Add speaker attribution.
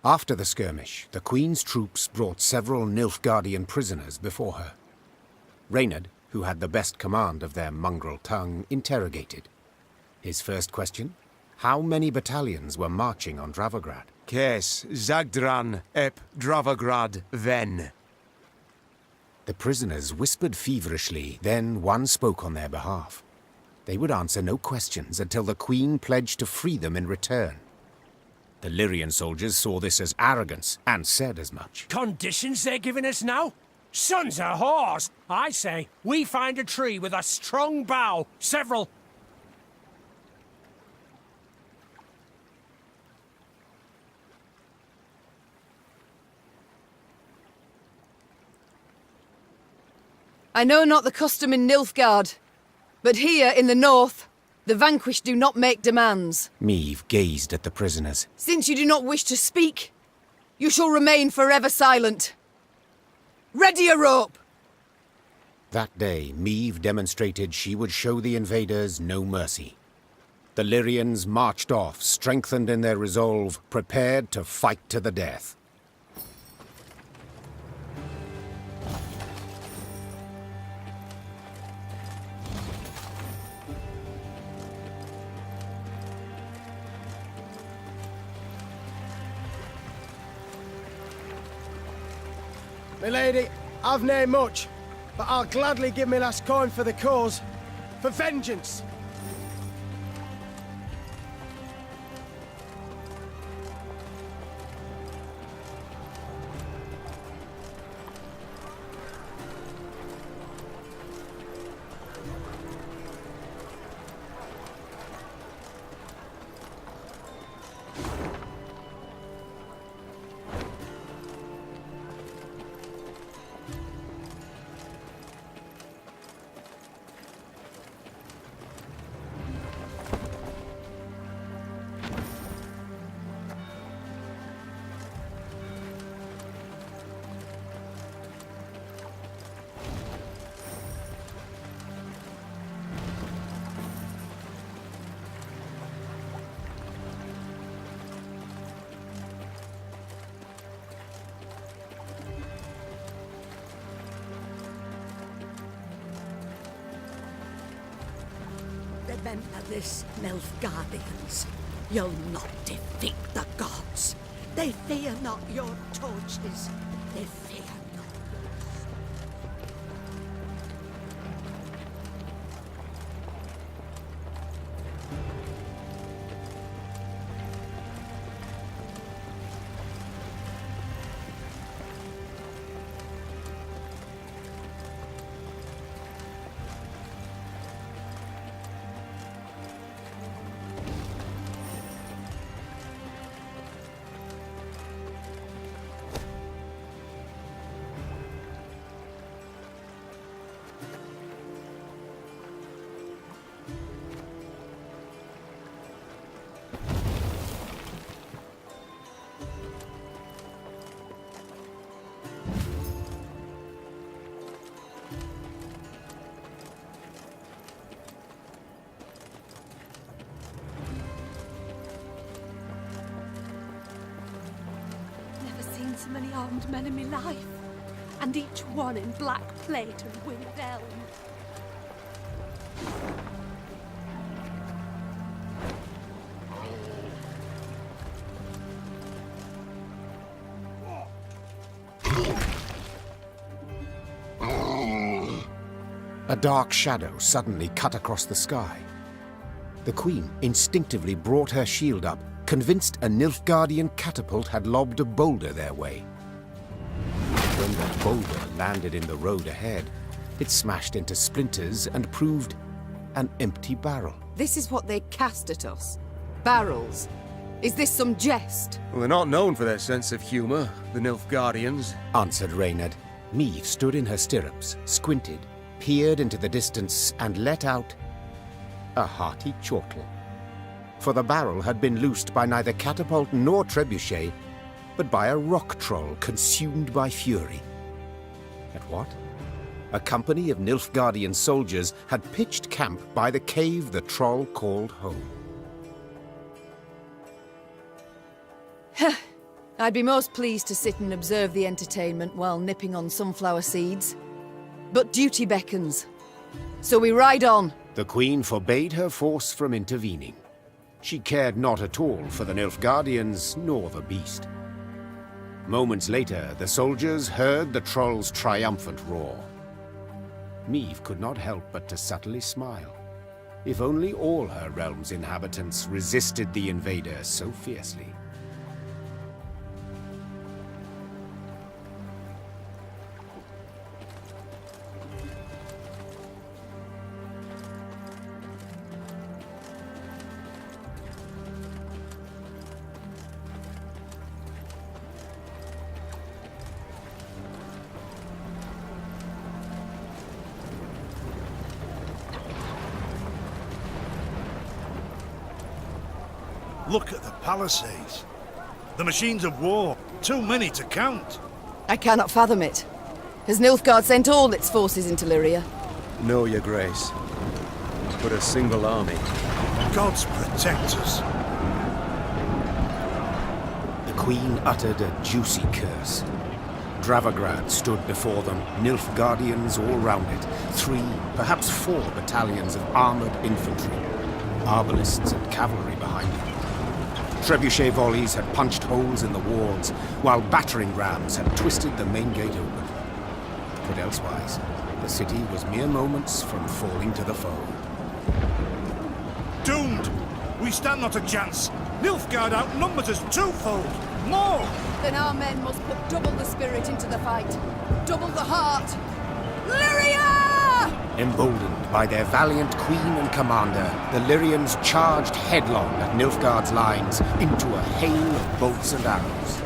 Speaker 1: After the skirmish, the Queen's troops brought several Nilfgaardian prisoners before her. Reynard, who had the best command of their mongrel tongue, interrogated. His first question? How many battalions were marching on Dravograd?
Speaker 2: Kes Zagdran ep Dravograd ven.
Speaker 1: The prisoners whispered feverishly, then one spoke on their behalf. They would answer no questions until the Queen pledged to free them in return. The Lyrian soldiers saw this as arrogance and said as much.
Speaker 3: Conditions they're giving us now? Sons of whores! I say, we find a tree with a strong bough, several...
Speaker 4: I know not the custom in Nilfgaard, but here in the north, the vanquished do not make demands.
Speaker 1: Meve gazed at the prisoners.
Speaker 4: Since you do not wish to speak, you shall remain forever silent. Ready a rope!
Speaker 1: That day, Meve demonstrated she would show the invaders no mercy. The Lyrians marched off, strengthened in their resolve, prepared to fight to the death.
Speaker 5: Milady, I've nae much, but I'll gladly give me last coin for the cause. For vengeance!
Speaker 6: Remember this, Nilfgaardians. You'll not defeat the gods. They fear not your torches. They fear not.
Speaker 7: So many armed men in my life, and each one in black plate and winged elm.
Speaker 1: A dark shadow suddenly cut across the sky. The Queen instinctively brought her shield up, convinced a Nilfgaardian catapult had lobbed a boulder their way. When the boulder landed in the road ahead, it smashed into splinters and proved an empty barrel.
Speaker 4: This is what they cast at us. Barrels. Is this some jest?
Speaker 2: Well, they're not known for their sense of humour, the Nilfgaardians,
Speaker 1: answered Reynard. Meve stood in her stirrups, squinted, peered into the distance, and let out a hearty chortle. For the barrel had been loosed by neither catapult nor trebuchet, but by a rock troll consumed by fury. And what? A company of Nilfgaardian soldiers had pitched camp by the cave the troll called home.
Speaker 4: I'd be most pleased to sit and observe the entertainment while nipping on sunflower seeds. But duty beckons. So we ride on.
Speaker 1: The Queen forbade her force from intervening. She cared not at all for the Nilfgaardians nor the beast. Moments later, the soldiers heard the troll's triumphant roar. Meve could not help but to subtly smile. If only all her realm's inhabitants resisted the invader so fiercely.
Speaker 8: Look at the palisades. The machines of war. Too many to count.
Speaker 4: I cannot fathom it. Has Nilfgaard sent all its forces into Lyria?
Speaker 2: No, your grace. But a single army.
Speaker 8: Gods protect us.
Speaker 1: The Queen uttered a juicy curse. Dravagrad stood before them, Nilfgaardians all round it, 3, perhaps 4 battalions of armored infantry, arbalists and cavalry behind them. Trebuchet volleys had punched holes in the walls, while battering rams had twisted the main gate open. But elsewise, the city was mere moments from falling to the foe.
Speaker 8: Doomed! We stand not a chance. Nilfgaard outnumbers us twofold. More!
Speaker 4: Then our men must put double the spirit into the fight. Double the heart. Lyria!
Speaker 1: Emboldened by their valiant queen and commander, the Lyrians charged headlong at Nilfgaard's lines into a hail of bolts and arrows.